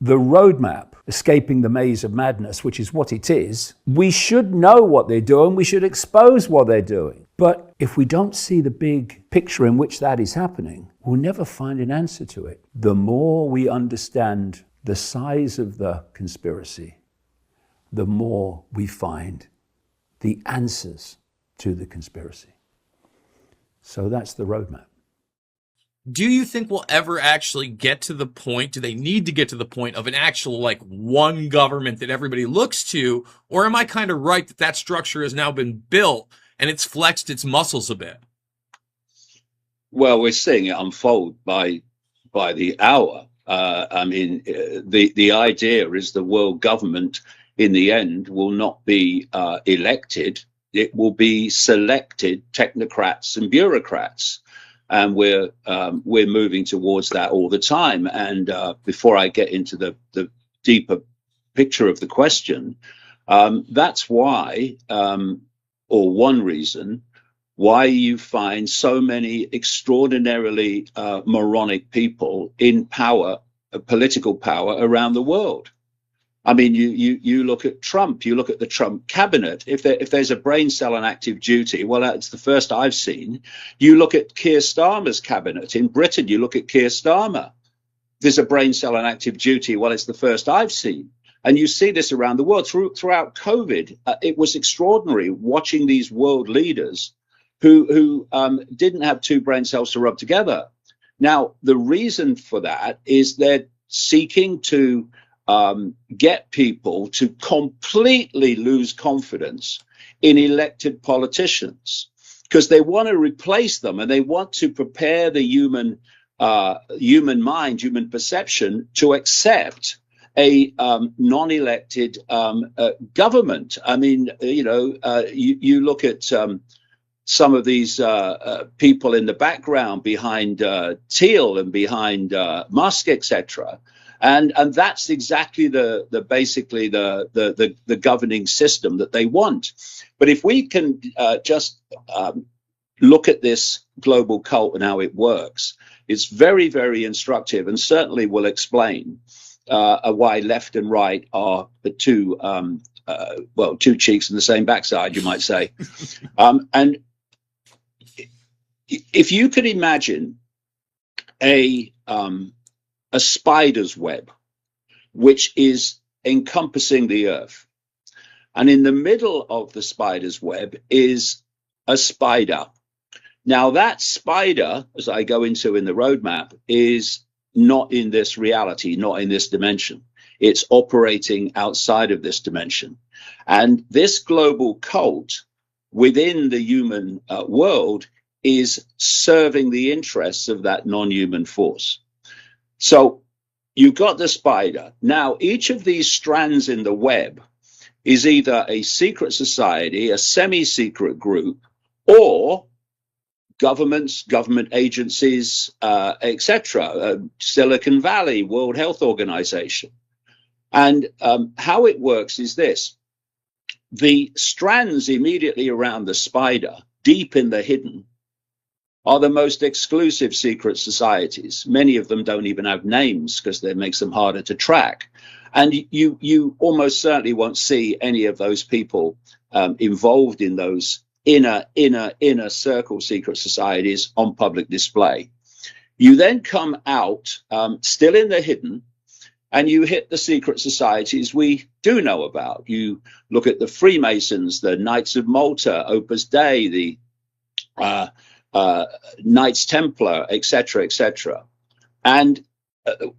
the roadmap, escaping the maze of madness, which is what it is, we should know what they're doing. We should expose what they're doing. But if we don't see the big picture in which that is happening, we'll never find an answer to it. The more we understand the size of the conspiracy, the more we find the answers to the conspiracy. So that's the roadmap. Do you think we'll ever actually get to the point, do they need to get to the point of an actual, like, one government that everybody looks to? Or am I kind of right that that structure has now been built and it's flexed its muscles a bit? Well, we're seeing it unfold by the hour. The idea is the world government in the end will not be elected. It will be selected technocrats and bureaucrats. And we're moving towards that all the time. And before I get into the deeper picture of the question, that's why, or one reason, why you find so many extraordinarily moronic people in power, political power around the world. I mean, you look at Trump, you look at the Trump cabinet. If there's a brain cell on active duty, well, that's the first I've seen. You look at Keir Starmer's cabinet in Britain, you look at Keir Starmer. There's a brain cell on active duty. Well, it's the first I've seen. And you see this around the world. Throughout COVID, it was extraordinary watching these world leaders who didn't have two brain cells to rub together. Now, the reason for that is they're seeking to get people to completely lose confidence in elected politicians because they want to replace them and they want to prepare the human mind, human perception to accept a non-elected government. I mean, you look at some of these people in the background behind Thiel and behind Musk, etc. And that's exactly basically the governing system that they want. But if we can just look at this global cult and how it works, it's very, very instructive and certainly will explain why left and right are the two cheeks in the same backside, you might say. And if you could imagine a spider's web, which is encompassing the earth. And in the middle of the spider's web is a spider. Now that spider, as I go into in the roadmap, is not in this reality, not in this dimension. It's operating outside of this dimension. And this global cult within the human world is serving the interests of that non-human force. So you've got the spider. Now, each of these strands in the web is either a secret society, a semi-secret group, or governments, government agencies, etc. Silicon Valley, World Health Organization. And how it works is this. The strands immediately around the spider, deep in the hidden, are the most exclusive secret societies. Many of them don't even have names because that makes them harder to track. And you almost certainly won't see any of those people involved in those inner circle secret societies on public display. You then come out still in the hidden, and you hit the secret societies we do know about. You look at the Freemasons, the Knights of Malta, Opus Dei, the Knights Templar, etc., etc. And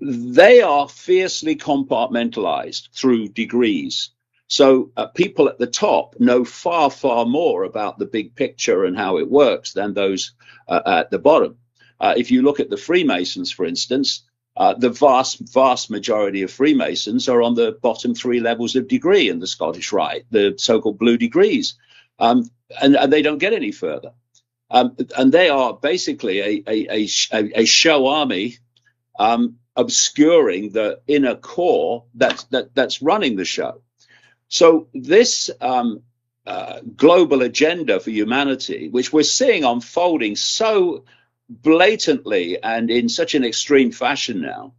they are fiercely compartmentalized through degrees. So people at the top know far, far more about the big picture and how it works than those at the bottom. If you look at the Freemasons, for instance, the vast majority of Freemasons are on the bottom three levels of degree in the Scottish Rite, the so-called blue degrees, and they don't get any further. And they are basically a show army obscuring the inner core that's running the show. So this global agenda for humanity, which we're seeing unfolding so blatantly and in such an extreme fashion now,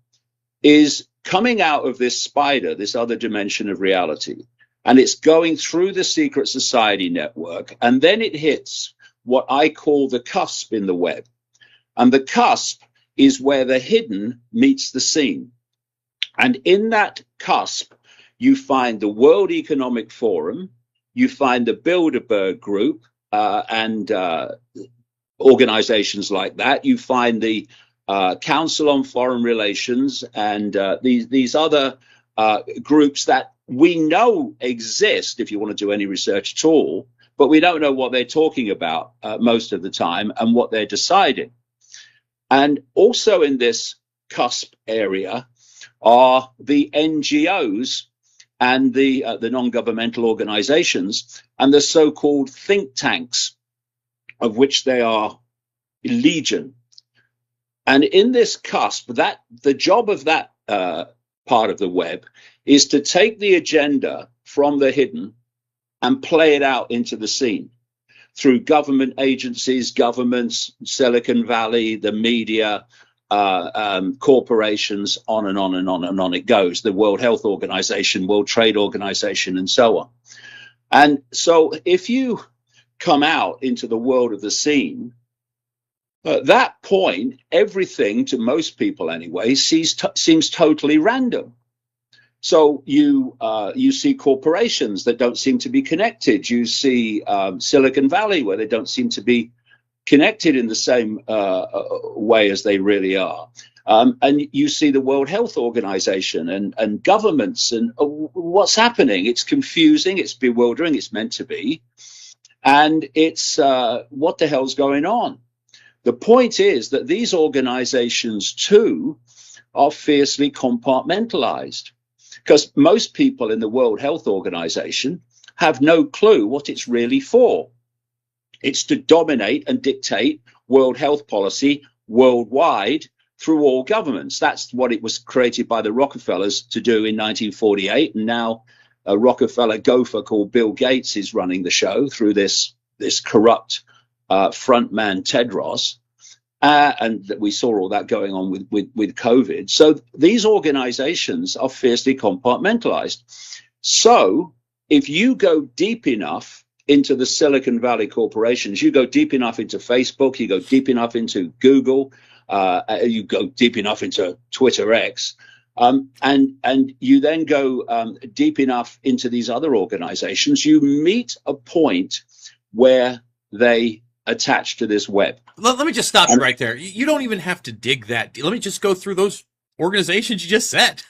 is coming out of this spider, this other dimension of reality, and it's going through the secret society network, and then it hits what I call the cusp in the web. And the cusp is where the hidden meets the seen. And in that cusp, you find the World Economic Forum, you find the Bilderberg Group, and organizations like that. You find the Council on Foreign Relations and these other groups that we know exist, if you want to do any research at all, but we don't know what they're talking about most of the time and what they're deciding. And also in this cusp area are the NGOs and the non-governmental organizations and the so-called think tanks, of which they are legion. And in this cusp, that the job of that part of the web is to take the agenda from the hidden and play it out into the seen through government agencies, governments, Silicon Valley, the media, corporations, on and on and on and on it goes. The World Health Organization, World Trade Organization, and so on. And so if you come out into the world of the seen, at that point, everything, to most people anyway, seems totally random. So you see corporations that don't seem to be connected. You see Silicon Valley, where they don't seem to be connected in the same way as they really are. And you see the World Health Organization and governments and what's happening. It's confusing, it's bewildering, it's meant to be. And it's what the hell's going on? The point is that these organizations, too, are fiercely compartmentalized, because most people in the World Health Organization have no clue what it's really for. It's to dominate and dictate world health policy worldwide through all governments. That's what it was created by the Rockefellers to do in 1948. And now a Rockefeller gopher called Bill Gates is running the show through this corrupt frontman Tedros, and we saw all that going on with COVID. So these organizations are fiercely compartmentalized. So if you go deep enough into the Silicon Valley corporations, you go deep enough into Facebook, you go deep enough into Google, you go deep enough into Twitter X, and you then go deep enough into these other organizations, you meet a point where they attach to this web. Let me just stop you right there. You don't even have to dig that deep. Let me just go through those organizations you just said.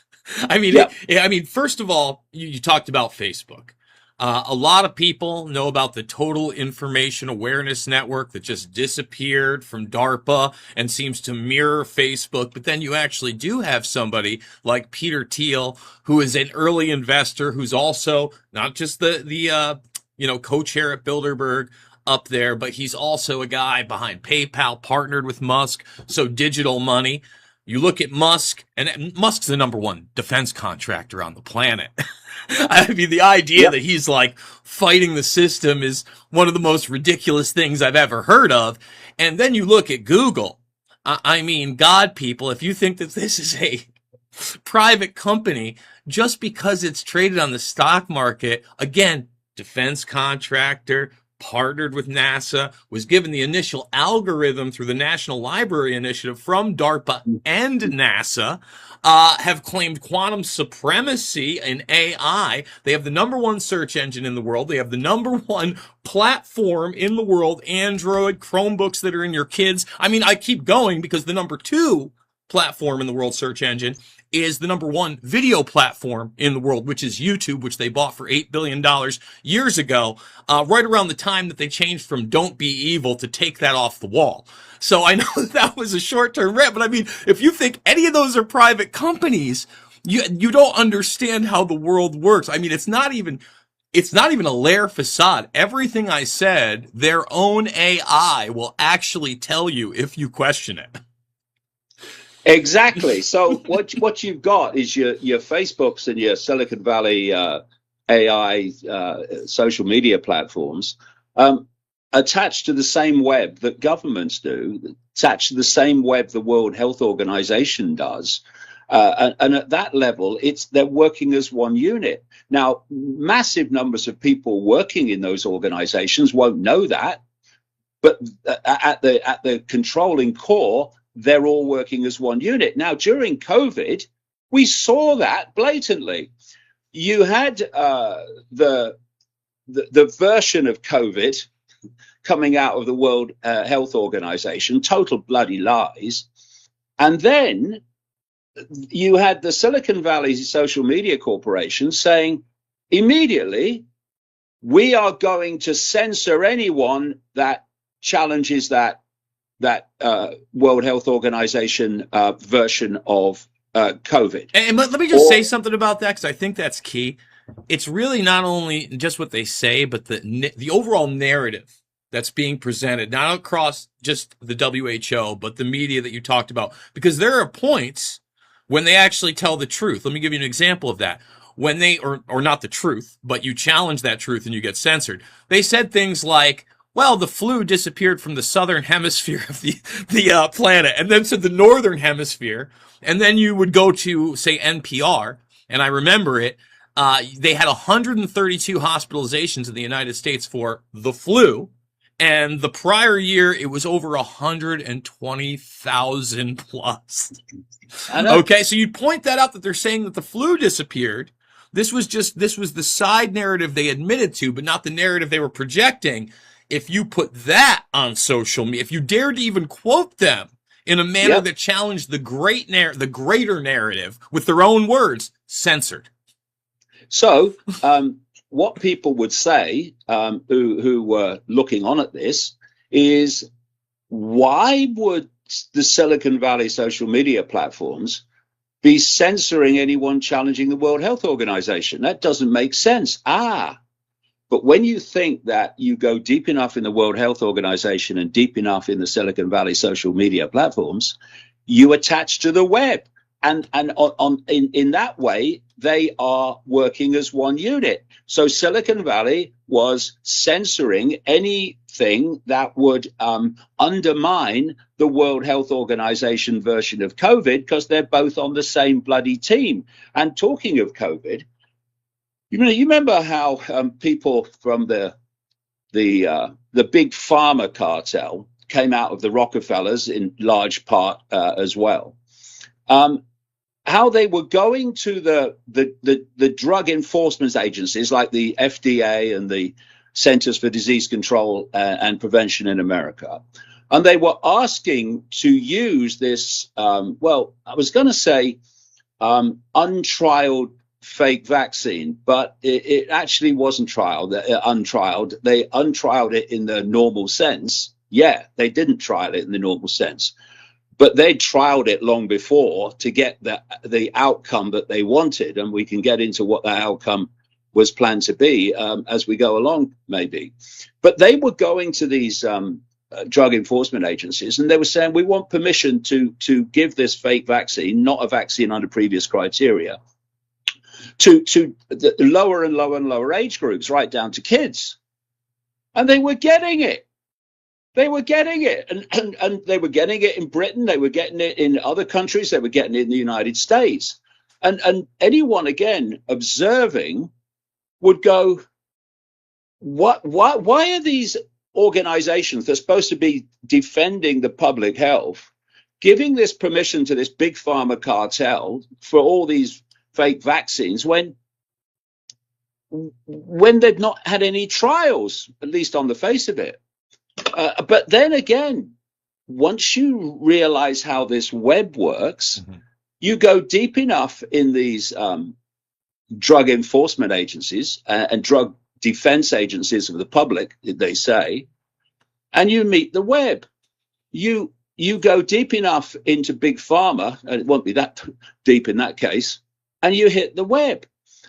I mean, yeah. First of all, you talked about Facebook. A lot of people know about the Total Information Awareness Network that just disappeared from DARPA and seems to mirror Facebook. But then you actually do have somebody like Peter Thiel, who is an early investor, who's also not just the co-chair at Bilderberg up there, but he's also a guy behind PayPal, partnered with Musk. So digital money. You look at Musk, and Musk's the number one defense contractor on the planet. I mean, the idea that he's like fighting the system is one of the most ridiculous things I've ever heard of. And then you look at Google. I mean, God, people, if you think that this is a private company, just because it's traded on the stock market, again, defense contractor, partnered with NASA, was given the initial algorithm through the National Library Initiative from DARPA and NASA, have claimed quantum supremacy in AI. They have the number one search engine in the world. They have the number one platform in the world, Android, Chromebooks that are in your kids. I mean, I keep going because the number two platform in the world search engine is the number one video platform in the world, which is YouTube, which they bought for $8 billion years ago, right around the time that they changed from Don't Be Evil to Take That Off the Wall. So I know that was a short-term rant, but I mean, if you think any of those are private companies, you don't understand how the world works. I mean, it's not even a layer facade. Everything I said, their own AI will actually tell you if you question it. Exactly. So what you've got is your Facebooks and your Silicon Valley AI social media platforms attached to the same web that governments do, attached to the same web the World Health Organization does, And at that level, they're working as one unit. Now, massive numbers of people working in those organizations won't know that, but at the controlling core, they're all working as one unit. Now, during COVID, we saw that blatantly. You had the version of COVID coming out of the World Health Organization, total bloody lies. And then you had the Silicon Valley Social Media Corporation saying immediately, we are going to censor anyone that challenges that World Health Organization version of COVID. And let me just say something about that, because I think that's key. It's really not only just what they say, but the overall narrative that's being presented, not across just the WHO, but the media that you talked about. Because there are points when they actually tell the truth. Let me give you an example of that. When they, or not the truth, but you challenge that truth and you get censored. They said things like, well, the flu disappeared from the southern hemisphere of the planet, and then to the northern hemisphere. And then you would go to, say, NPR, and I remember it. They had 132 hospitalizations in the United States for the flu. And the prior year, it was over 120,000 plus. Okay, so you point that out, that they're saying that the flu disappeared. This was the side narrative they admitted to, but not the narrative they were projecting. If you put that on social media, if you dared to even quote them in a manner that challenged the greater narrative with their own words, censored. So, what people would say, who were looking on at this, is why would the Silicon Valley social media platforms be censoring anyone challenging the World Health Organization? That doesn't make sense. But when you think that you go deep enough in the World Health Organization and deep enough in the Silicon Valley social media platforms, you attach to the web. And in that way, they are working as one unit. So Silicon Valley was censoring anything that would undermine the World Health Organization version of COVID, because they're both on the same bloody team. And talking of COVID, you remember how people from the big pharma cartel came out of the Rockefellers in large part as well. How they were going to the drug enforcement agencies like the FDA and the Centers for Disease Control and Prevention in America. And they were asking to use this, well, I was going to say untrialed fake vaccine, but it actually wasn't untrialed. They untrialed it in the normal sense. Yeah, they didn't trial it in the normal sense. But they trialed it long before to get the outcome that they wanted. And we can get into what that outcome was planned to be as we go along, maybe. But they were going to these drug enforcement agencies, and they were saying, we want permission to give this fake vaccine, not a vaccine under previous criteria, to the lower and lower and lower age groups, right down to kids. And they were getting it. They were getting it, and they were getting it in Britain. They were getting it in other countries. They were getting it in the United States. And anyone, again, observing would go, why are these organizations that are supposed to be defending the public health giving this permission to this big pharma cartel for all these fake vaccines when they've not had any trials, at least on the face of it? But then again, once you realize how this web works, you go deep enough in these drug enforcement agencies and drug defense agencies of the public, they say, and you meet the web. You go deep enough into big pharma, and it won't be that deep in that case, and you hit the web.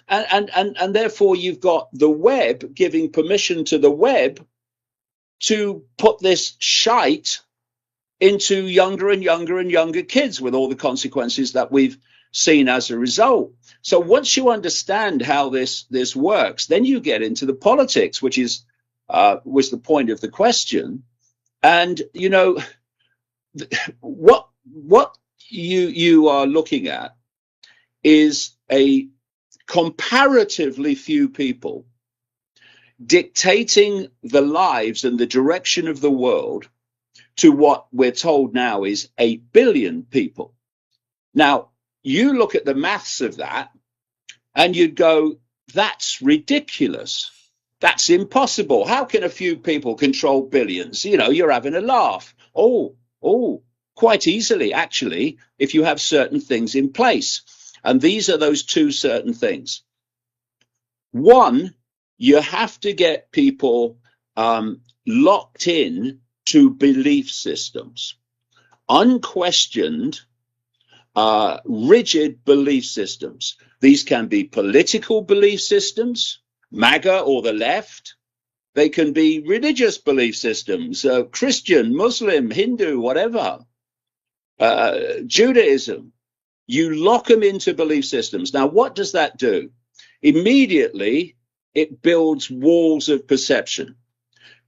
And therefore you've got the web giving permission to the web to put this shite into younger and younger and younger kids, with all the consequences that we've seen as a result. So once you understand how this works, then you get into the politics, which was the point of the question. And what you are looking at is a comparatively few people dictating the lives and the direction of the world to what we're told now is 8 billion people. Now, you look at the maths of that and you'd go, that's ridiculous. That's impossible. How can a few people control billions? You know, you're having a laugh. Oh, quite easily, actually, if you have certain things in place. And these are those two certain things. One, you have to get people locked in to belief systems, unquestioned, rigid belief systems. These can be political belief systems, MAGA or the left. They can be religious belief systems, Christian, Muslim, Hindu, whatever, Judaism. You lock them into belief systems. Now, what does that do? Immediately, it builds walls of perception,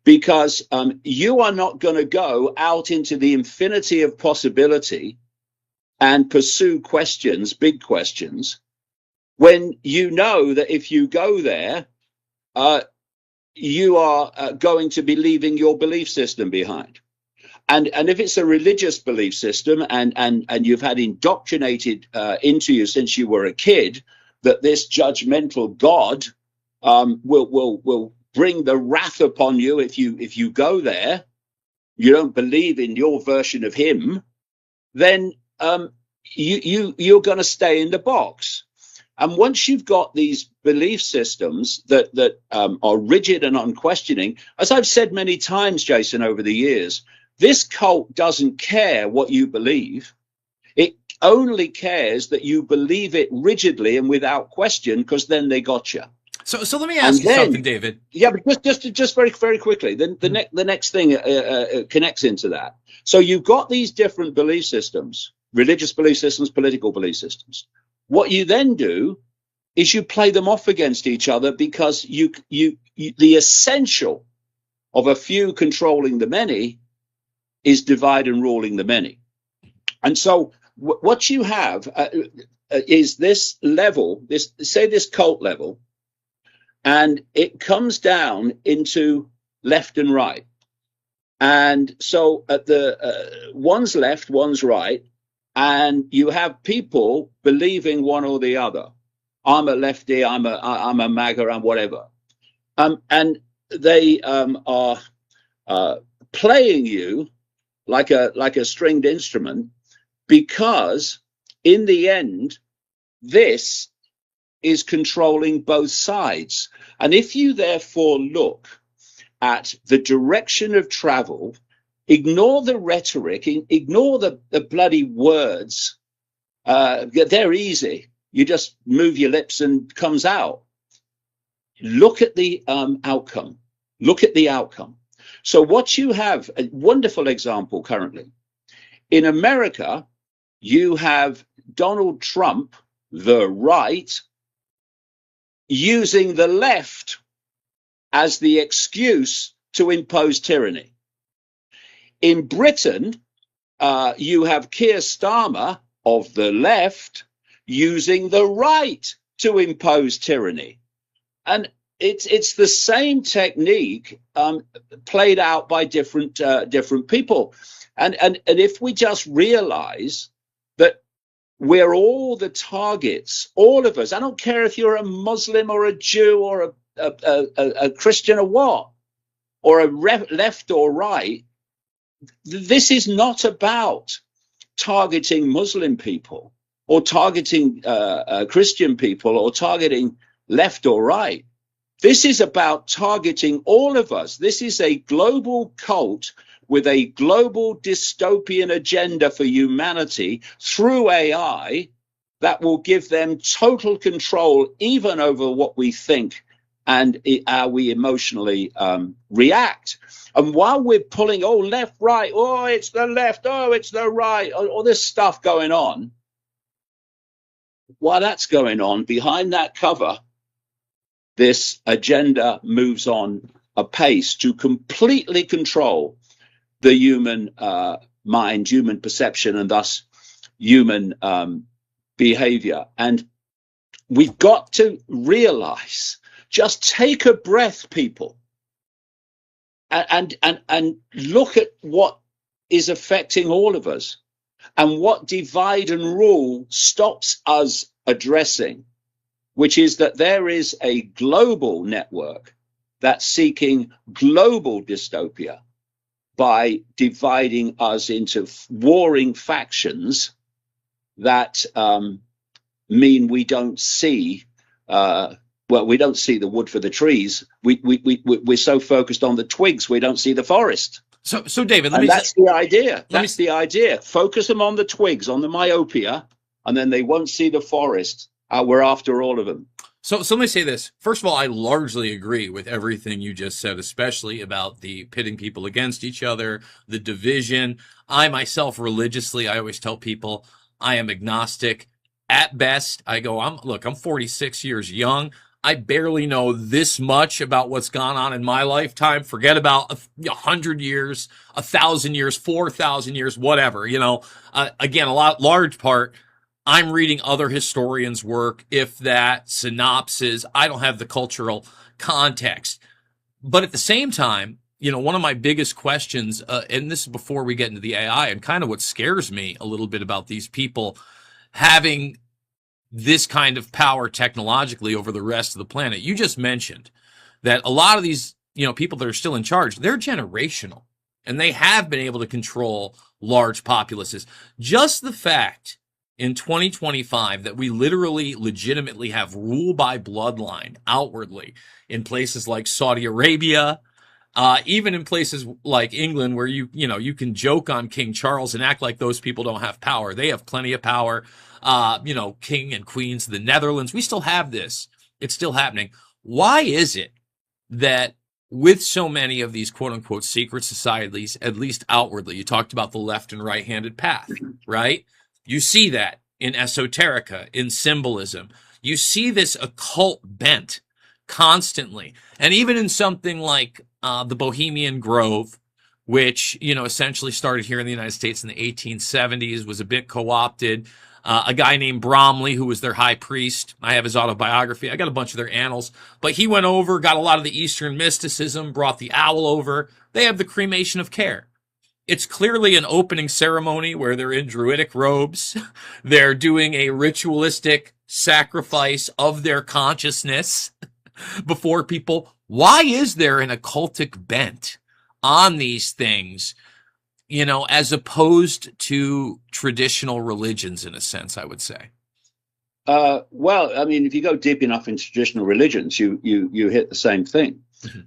because you are not going to go out into the infinity of possibility and pursue questions, big questions, when you know that if you go there, you are going to be leaving your belief system behind. And if it's a religious belief system and you've had indoctrinated into you since you were a kid that this judgmental God will bring the wrath upon you if you go there, you don't believe in your version of him, then you're going to stay in the box. And once you've got these belief systems that are rigid and unquestioning, as I've said many times, Jason, over the years, this cult doesn't care what you believe. It only cares that you believe it rigidly and without question, because then they got you. So let me ask you something, David. Yeah, but just very, very quickly. The next thing connects into that. So you've got these different belief systems, religious belief systems, political belief systems. What you then do is you play them off against each other, because you the essential of a few controlling the many is divide and ruling the many. And so what you have is this level, this cult level, and it comes down into left and right. And so at the one's left, one's right, and you have people believing one or the other. I'm a lefty, I'm a MAGA, I'm whatever. And they are playing you like a stringed instrument, because in the end, this is controlling both sides. And if you therefore look at the direction of travel, ignore the rhetoric, ignore the bloody words. They're easy. You just move your lips and it comes out. Look at the outcome. Look at the outcome. So what you have, a wonderful example currently. In America, you have Donald Trump, the right, using the left as the excuse to impose tyranny. In Britain, you have Keir Starmer of the left using the right to impose tyranny. And it's the same technique played out by different people. And if we just realize that we're all the targets, all of us, I don't care if you're a Muslim or a Jew or a Christian or what, or a left or right, this is not about targeting Muslim people or targeting Christian people or targeting left or right. This is about targeting all of us. This is a global cult with a global dystopian agenda for humanity through AI that will give them total control even over what we think and how we emotionally react. And while we're pulling, oh, left, right, oh, it's the left, oh, it's the right, all this stuff going on, while that's going on, behind that cover, this agenda moves on apace to completely control the human mind, human perception, and thus human behavior. And we've got to realize, just take a breath, people, and look at what is affecting all of us and what divide and rule stops us addressing, which is that there is a global network that's seeking global dystopia by dividing us into warring factions that mean we don't see, we don't see the wood for the trees. We're so focused on the twigs, we don't see the forest. So David, that's the idea. That's the idea. Focus them on the twigs, on the myopia, and then they won't see the forest. We're after all of them. So let me say this. First of all, I largely agree with everything you just said, especially about the pitting people against each other, the division. I myself, religiously, I always tell people I am agnostic. At best, I go, I'm 46 years young. I barely know this much about what's gone on in my lifetime. Forget about 100 years, 1,000 years, 4,000 years, whatever. Again, large part, I'm reading other historians' work, if that, synopsis. I don't have the cultural context. But at the same time, one of my biggest questions, and this is before we get into the AI, and kind of what scares me a little bit about these people having this kind of power technologically over the rest of the planet. You just mentioned that a lot of these, people that are still in charge, they're generational, and they have been able to control large populaces. Just the fact in 2025 that we literally legitimately have rule by bloodline outwardly in places like Saudi Arabia, even in places like England, where you can joke on King Charles and act like those people don't have power. They have plenty of power. King and queens of the Netherlands, we still have this. It's still happening. Why is it that with so many of these quote unquote secret societies, at least outwardly, you talked about the left and right handed path, right? You see that in esoterica, in symbolism. You see this occult bent constantly. And even in something like the Bohemian Grove, which, essentially started here in the United States in the 1870s, was a bit co-opted. A guy named Bromley, who was their high priest. I have his autobiography. I got a bunch of their annals. But he went over, got a lot of the Eastern mysticism, brought the owl over. They have the cremation of care. It's clearly an opening ceremony where they're in druidic robes. They're doing a ritualistic sacrifice of their consciousness before people. Why is there an occultic bent on these things, as opposed to traditional religions, in a sense, I would say? Well, I mean, if you go deep enough into traditional religions, you hit the same thing. Mm-hmm.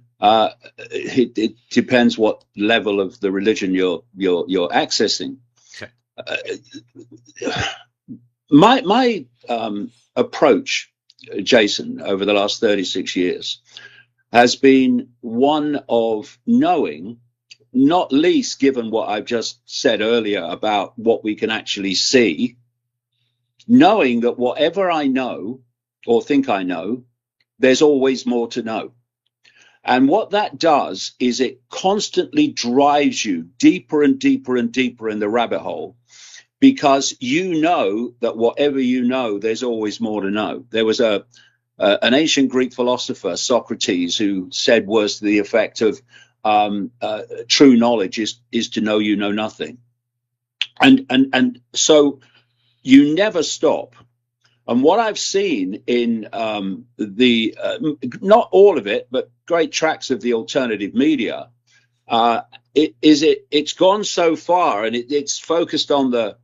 It depends what level of the religion you're accessing. Okay. My approach, Jason, over the last 36 years has been one of knowing, not least given what I've just said earlier about what we can actually see, knowing that whatever I know or think I know, there's always more to know. And what that does is it constantly drives you deeper and deeper and deeper in the rabbit hole, because you know that whatever you know, there's always more to know. There was an ancient Greek philosopher, Socrates, who said was the effect of true knowledge is to know you know nothing. And so you never stop. And what I've seen in not all of it, but great tracts of the alternative media, it's gone so far, and it's focused on the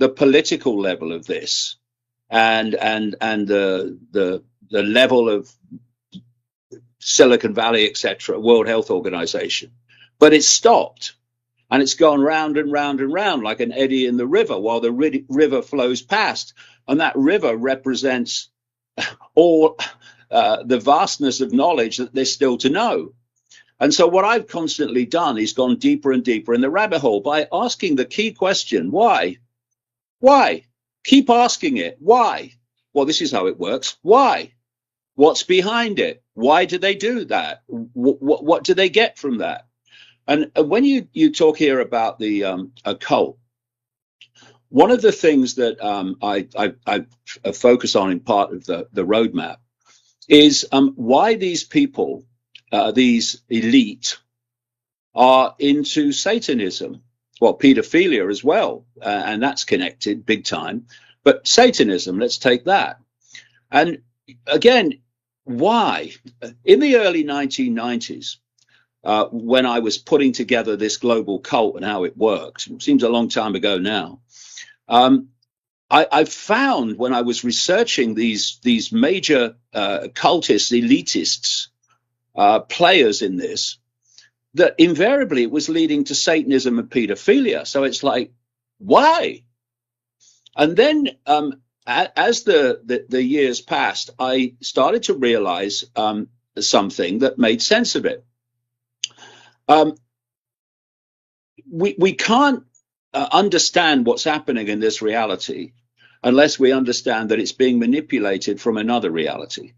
political level of this, and the level of Silicon Valley, etc., World Health Organization. But it's stopped, and it's gone round and round and round like an eddy in the river while the river flows past. And that river represents all the vastness of knowledge that there's still to know. And so what I've constantly done is gone deeper and deeper in the rabbit hole by asking the key question, why? Why? Keep asking it. Why? Well, this is how it works. Why? What's behind it? Why do they do that? What do they get from that? And when you talk here about the occult, One of the things that I focus on in part of the roadmap is why these people, these elite, are into Satanism. Well, pedophilia as well, and that's connected big time. But Satanism, let's take that. And again, why? In the early 1990s, when I was putting together this global cult and how it worked, it seems a long time ago now, I found when I was researching these major cultists, elitists, players in this, that invariably it was leading to Satanism and pedophilia. So it's like, why? And then as the years passed, I started to realize something that made sense of it. We can't understand what's happening in this reality unless we understand that it's being manipulated from another reality.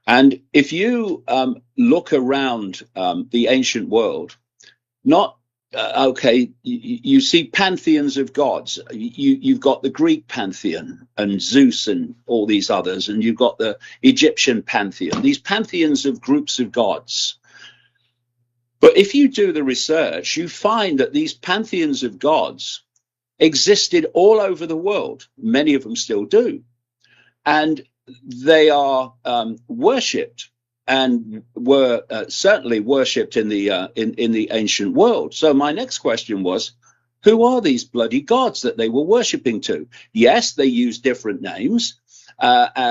And if you look around the ancient world, not you see pantheons of gods. You've got the Greek pantheon and Zeus and all these others, and you've got the Egyptian pantheon, these pantheons of groups of gods. But if you do the research, you find that these pantheons of gods existed all over the world. Many of them still do. And they are worshipped and were certainly worshipped in the ancient world. So my next question was, who are these bloody gods that they were worshipping to? Yes, they use different names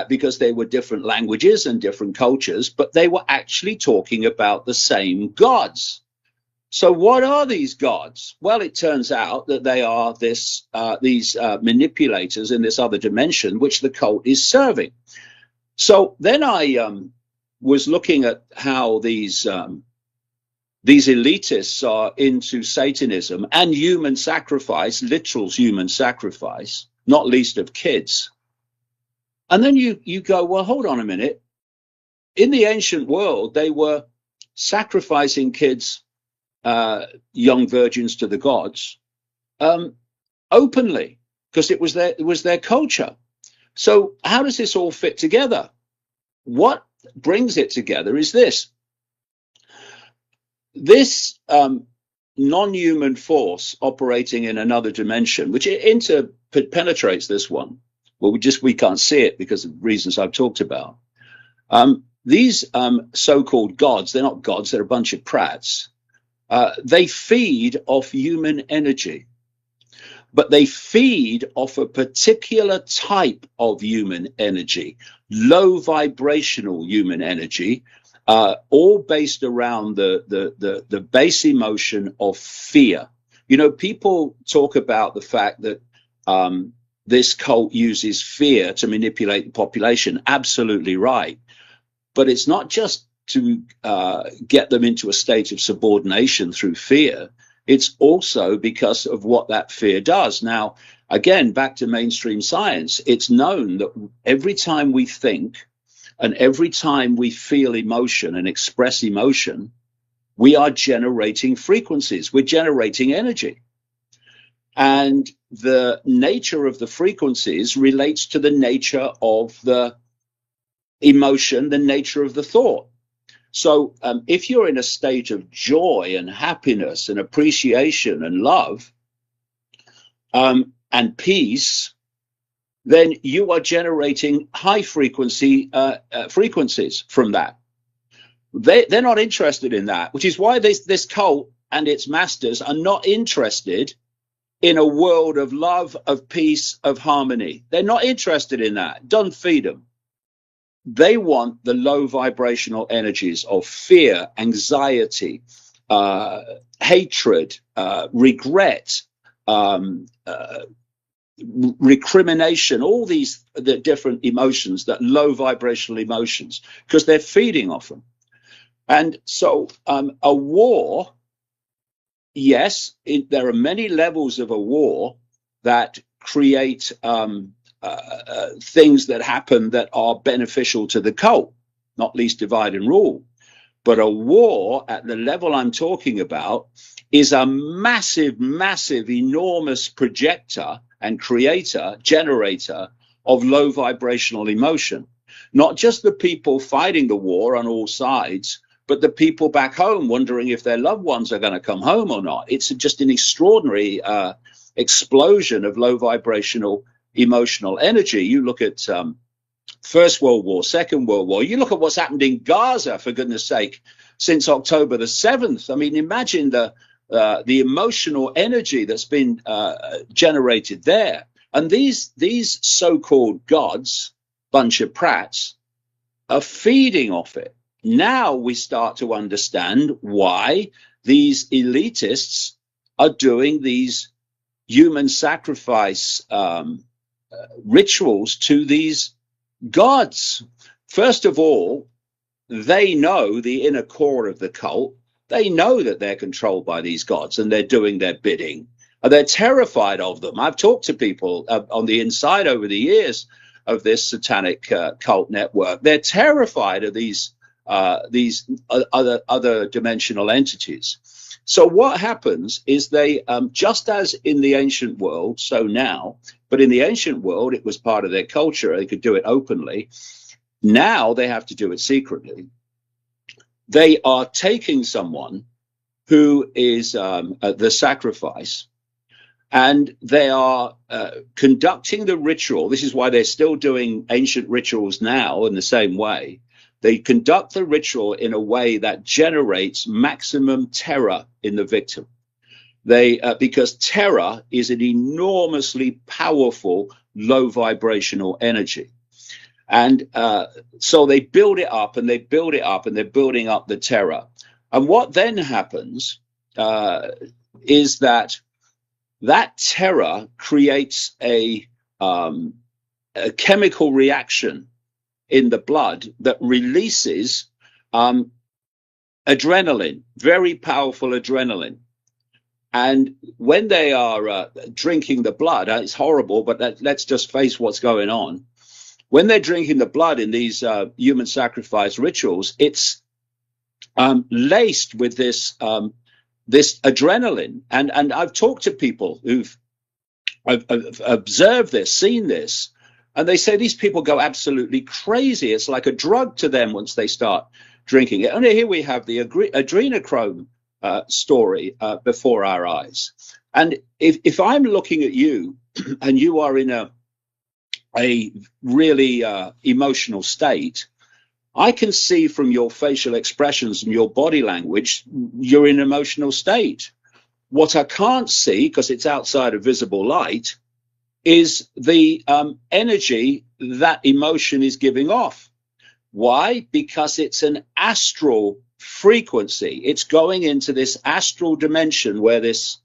because they were different languages and different cultures, but they were actually talking about the same gods. So what are these gods? Well, it turns out that they are these manipulators in this other dimension, which the cult is serving. So then I was looking at how these elitists are into Satanism and human sacrifice, literal human sacrifice, not least of kids. And then you go, well, hold on a minute. In the ancient world, they were sacrificing kids, young virgins to the gods, openly, because it was their culture. So how does this all fit together? What brings it together is this non-human force operating in another dimension, which interpenetrates this one. Well, we can't see it because of reasons I've talked about. These so-called gods, they're not gods, they're a bunch of prats. They feed off human energy, but they feed off a particular type of human energy, low vibrational human energy, all based around the base emotion of fear. You know, people talk about the fact that this cult uses fear to manipulate the population. Absolutely right. But it's not just to get them into a state of subordination through fear. It's also because of what that fear does. Now, again, back to mainstream science, it's known that every time we think and every time we feel emotion and express emotion, we are generating frequencies. We're generating energy. And the nature of the frequencies relates to the nature of the emotion, the nature of the thought. So if you're in a state of joy and happiness and appreciation and love and peace, then you are generating high frequencies from that. They're not interested in that, which is why this cult and its masters are not interested in a world of love, of peace, of harmony. They're not interested in that. Don't feed them. They want the low vibrational energies of fear, anxiety, hatred, regret, recrimination, all the different emotions, that low vibrational emotions, because they're feeding off them. And so a war, yes, there are many levels of a war that create things that happen that are beneficial to the cult, not least divide and rule. But a war at the level I'm talking about is a massive, massive, enormous projector and creator, generator of low vibrational emotion. Not just the people fighting the war on all sides, but the people back home wondering if their loved ones are going to come home or not. It's just an extraordinary explosion of low vibrational emotional energy. You look at First World War, Second World War. You look at what's happened in Gaza, for goodness sake, since October the 7th. I mean, imagine the emotional energy that's been generated there. And these so-called gods, bunch of prats, are feeding off it. Now we start to understand why these elitists are doing these human sacrifice rituals to these gods. First of all, they know the inner core of the cult. They know that they're controlled by these gods and they're doing their bidding. And they're terrified of them. I've talked to people on the inside over the years of this satanic cult network. They're terrified of these other dimensional entities. So what happens is they, just as in the ancient world, so now, but in the ancient world, it was part of their culture. They could do it openly. Now they have to do it secretly. They are taking someone who is the sacrifice, and they are conducting the ritual. This is why they're still doing ancient rituals now in the same way. They conduct the ritual in a way that generates maximum terror in the victim. Because terror is an enormously powerful, low vibrational energy. And so they build it up and they build it up and they're building up the terror. And what then happens is that terror creates a chemical reaction in the blood that releases adrenaline, very powerful adrenaline. And when they are drinking the blood, it's horrible, but let's just face what's going on. When they're drinking the blood in these human sacrifice rituals, it's laced with this adrenaline. And I've talked to people who've observed this, seen this, and they say these people go absolutely crazy. It's like a drug to them once they start drinking it. And here we have the adrenochrome story before our eyes. And if I'm looking at you and you are in a really emotional state, I can see from your facial expressions and your body language, you're in an emotional state. What I can't see, because it's outside of visible light, is the energy that emotion is giving off. Why? Because it's an astral frequency. It's going into this astral dimension where these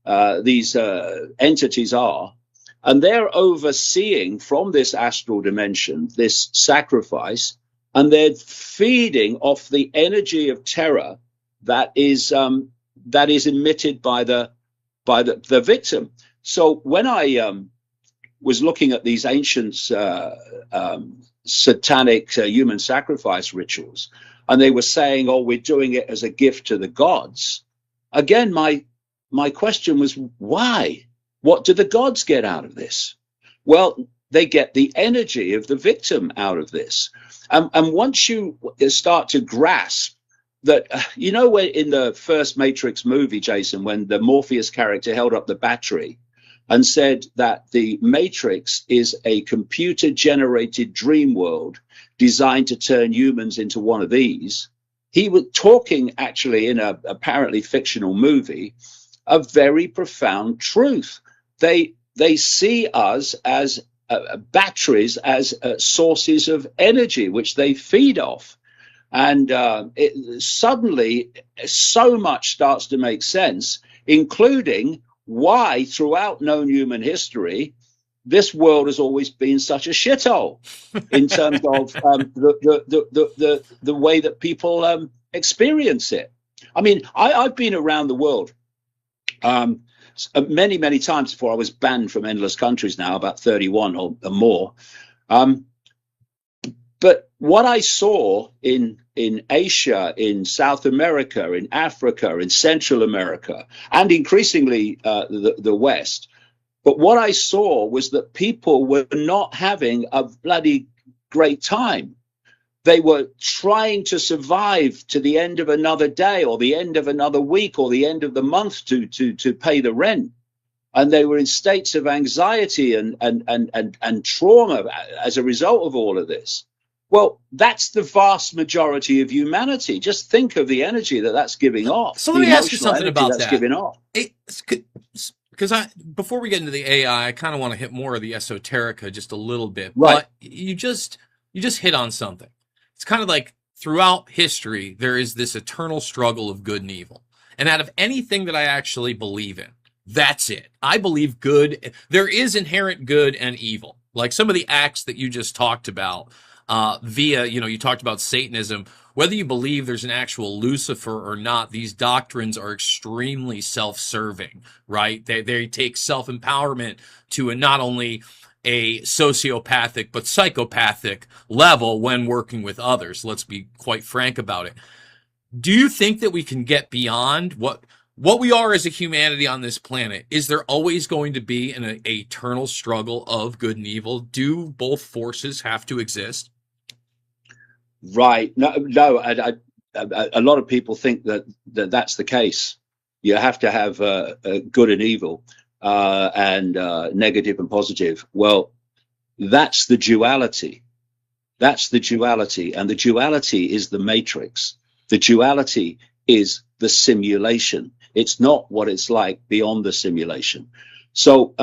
entities are, and they're overseeing from this astral dimension this sacrifice, and they're feeding off the energy of terror that is emitted by the victim. So when I was looking at these ancient satanic human sacrifice rituals, and they were saying, "Oh, we're doing it as a gift to the gods." Again, my question was, why? What do the gods get out of this? Well, they get the energy of the victim out of this. And once you start to grasp that, you know, when in the first Matrix movie, Jason, when the Morpheus character held up the battery and said that the Matrix is a computer-generated dream world designed to turn humans into one of these, he was talking actually in a apparently fictional movie, a very profound truth. They see us as batteries, as sources of energy, which they feed off. And suddenly so much starts to make sense, including why throughout known human history, this world has always been such a shithole in terms of the way that people experience it. I mean, I've been around the world many, many times before I was banned from endless countries now, about 31 or more. But what I saw in Asia, in South America, in Africa, in Central America, and increasingly the West, But what I saw was that people were not having a bloody great time. They were trying to survive to the end of another day or the end of another week or the end of the month to pay the rent. And they were in states of anxiety and trauma as a result of all of this. Well, that's the vast majority of humanity. Just think of the energy that that's giving off. So the let me ask you emotional something energy about that's that. giving off. Because before we get into the AI, I kind of want to hit more of the esoterica just a little bit. Right. But you just hit on something. It's kind of like throughout history, there is this eternal struggle of good and evil. And out of anything that I actually believe in, that's it. I believe good. There is inherent good and evil. Like some of the acts that you just talked about via, you talked about Satanism. Whether you believe there's an actual Lucifer or not, these doctrines are extremely self-serving, right? They take self-empowerment to not only a sociopathic but psychopathic level when working with others. Let's be quite frank about it. Do you think that we can get beyond what we are as a humanity on this planet? Is there always going to be an eternal struggle of good and evil? Do both forces have to exist? Right. No. A lot of people think that's the case. You have to have good and evil and negative and positive. Well, that's the duality. That's the duality. And the duality is the matrix. The duality is the simulation. It's not what it's like beyond the simulation. So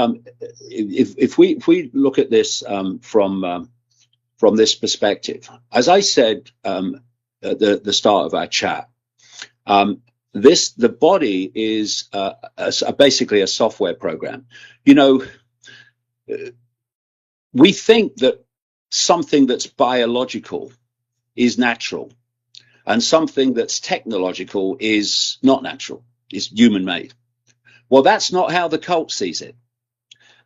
if we look at this from this perspective, as I said at the start of our chat, the body is basically a software program. We think that something that's biological is natural, and something that's technological is not natural, is human-made. Well, that's not how the cult sees it.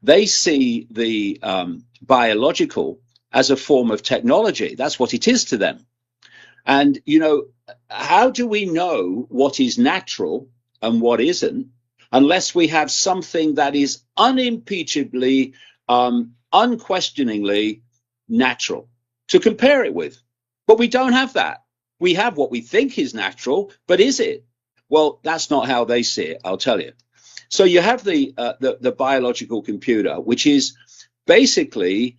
They see the biological as a form of technology. That's what it is to them. And, how do we know what is natural and what isn't unless we have something that is unimpeachably, unquestioningly natural to compare it with? But we don't have that. We have what we think is natural, but is it? Well, that's not how they see it, I'll tell you. So you have the biological computer, which is basically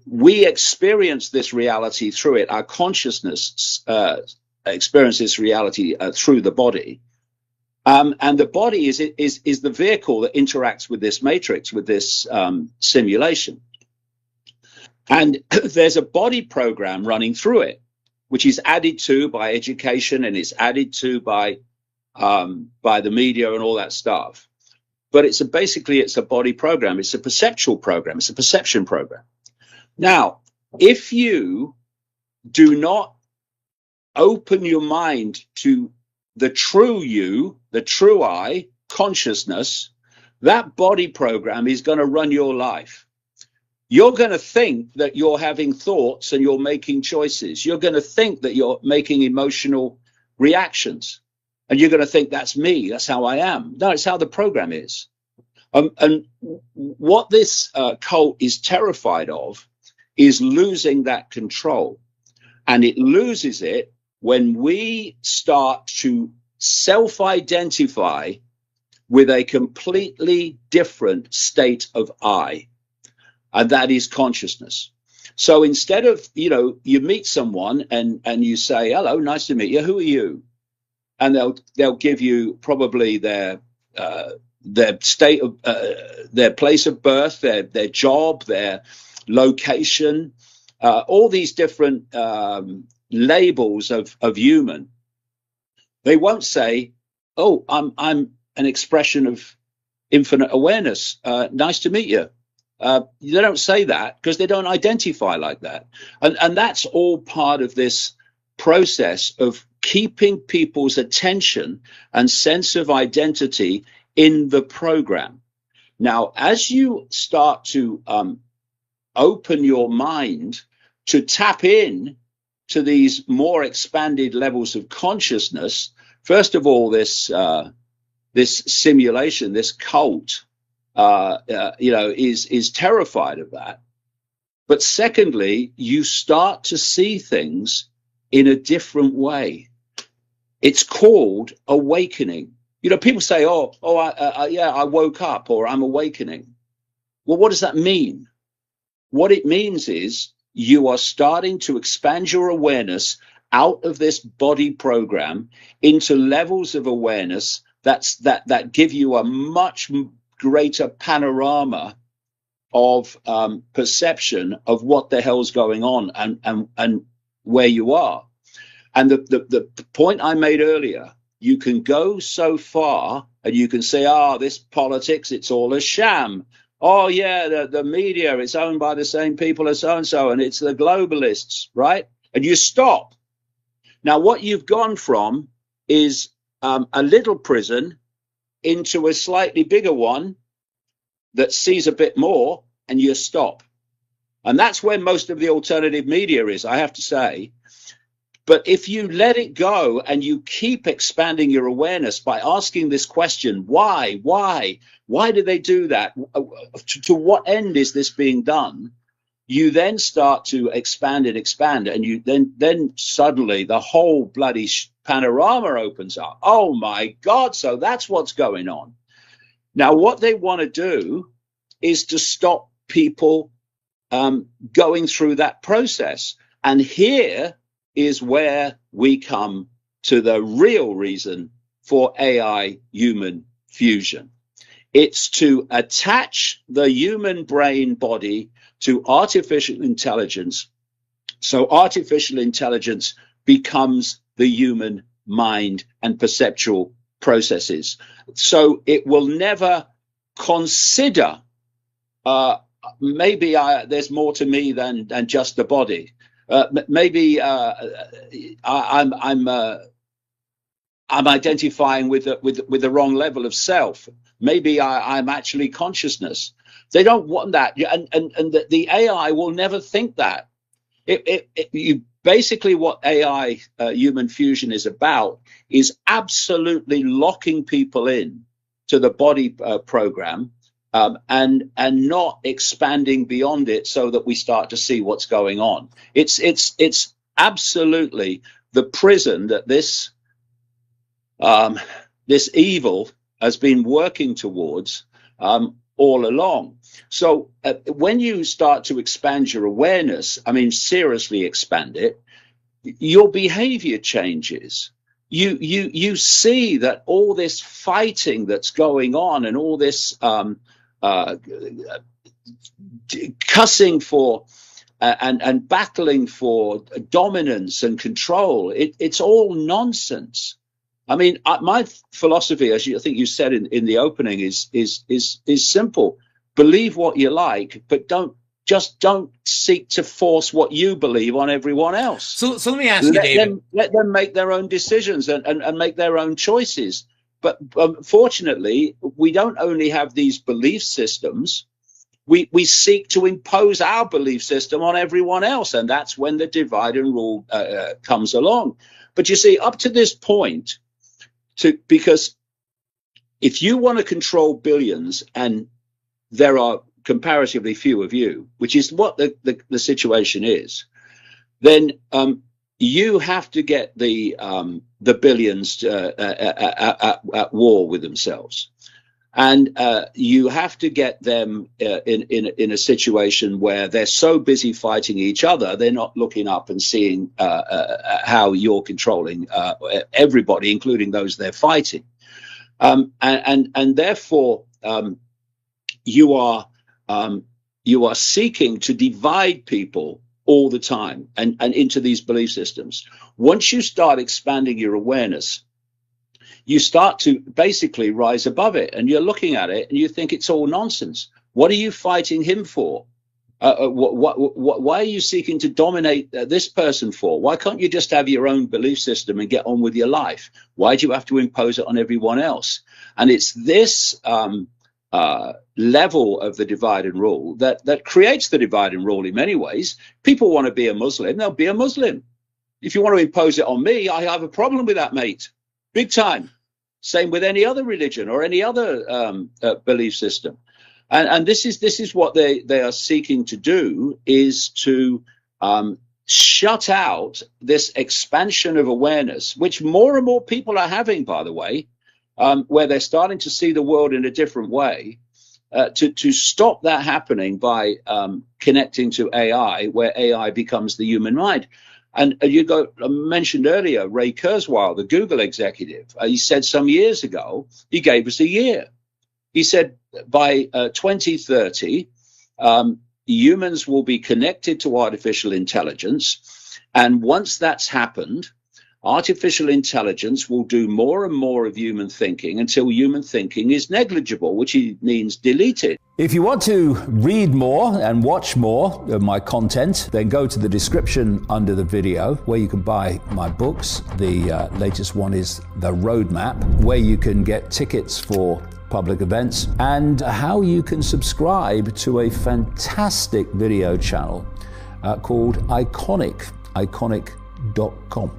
we experience this reality through it. Our consciousness experiences reality through the body, and the body is the vehicle that interacts with this matrix, with this simulation. And there's a body program running through it, which is added to by education, and it's added to by the media and all that stuff. But it's a body program. It's a perceptual program. It's a perception program. Now, if you do not open your mind to the true you, the true I, consciousness, that body program is going to run your life. You're going to think that you're having thoughts and you're making choices. You're going to think that you're making emotional reactions. And you're going to think, that's me, that's how I am. No, it's how the program is. And what this cult is terrified of is losing that control. And it loses it when we start to self-identify with a completely different state of I, and that is consciousness. So instead of, you meet someone and you say, hello, nice to meet you, who are you? And they'll give you probably their state of their place of birth, their job, their location, all these different labels of human. They won't say, oh, I'm an expression of infinite awareness, nice to meet you. They don't say that because they don't identify like that. And that's all part of this process of keeping people's attention and sense of identity in the program. Now, as you start to open your mind to tap in to these more expanded levels of consciousness, first of all, this simulation, this cult, is terrified of that. But secondly, you start to see things in a different way. It's called awakening. People say, I woke up, or I'm awakening. Well, what does that mean? What it means is you are starting to expand your awareness out of this body program into levels of awareness that give you a much greater panorama of perception of what the hell's going on and where you are. And the point I made earlier, you can go so far and you can say, this politics, it's all a sham. Oh, yeah, the media, it's owned by the same people as so-and-so, and it's the globalists, right? And you stop. Now, what you've gone from is a little prison into a slightly bigger one that sees a bit more, and you stop. And that's where most of the alternative media is, I have to say. But if you let it go and you keep expanding your awareness by asking this question, why do they do that? To what end is this being done? You then start to expand and you then suddenly the whole bloody panorama opens up. Oh my God, so that's what's going on. Now, what they want to do is to stop people going through that process. And here is where we come to the real reason for AI human fusion. It's to attach the human brain body to artificial intelligence. So artificial intelligence becomes the human mind and perceptual processes. So it will never consider maybe there's more to me than just the body. Maybe I'm identifying with the wrong level of self. Maybe I'm actually consciousness. They don't want that, and the AI will never think that. Basically, what AI human fusion is about is absolutely locking people in to the body program. And not expanding beyond it so that we start to see what's going on. It's absolutely the prison that this evil has been working towards all along. So when you start to expand your awareness, seriously expand it, your behavior changes. You see that all this fighting that's going on and all this cussing for and battling for dominance and control, it's all nonsense. My philosophy, as I think you said in the opening, is simple. Believe what you like, but don't seek to force what you believe on everyone else. So let me ask you, David. Let them make their own decisions and make their own choices. But unfortunately, we don't only have these belief systems. We seek to impose our belief system on everyone else. And that's when the divide and rule comes along. But you see, up to this point, because if you want to control billions, and there are comparatively few of you, which is what the situation is, then you have to get the billions at war with themselves, and you have to get them in a situation where they're so busy fighting each other, they're not looking up and seeing how you're controlling everybody, including those they're fighting, and therefore you are seeking to divide people all the time and into these belief systems. Once you start expanding your awareness, you start to basically rise above it, and you're looking at it and you think it's all nonsense. What are you fighting him for? Why are you seeking to dominate this person for? Why can't you just have your own belief system and get on with your life? Why do you have to impose it on everyone else? And it's this level of the divide and rule that creates the divide and rule in many ways. People want to be a Muslim, they'll be a Muslim. If you want to impose it on me, I have a problem with that, mate. Big time. Same with any other religion or any other belief system. And this is what they are seeking to do, is to shut out this expansion of awareness, which more and more people are having, by the way, where they're starting to see the world in a different way, to stop that happening by connecting to AI, where AI becomes the human mind. And mentioned earlier, Ray Kurzweil, the Google executive, he said some years ago, he gave us a year. He said by 2030, humans will be connected to artificial intelligence. And once that's happened, artificial intelligence will do more and more of human thinking until human thinking is negligible, which means deleted. If you want to read more and watch more of my content, then go to the description under the video where you can buy my books. The latest one is The Roadmap, where you can get tickets for public events, and how you can subscribe to a fantastic video channel called Iconic, iconic.com.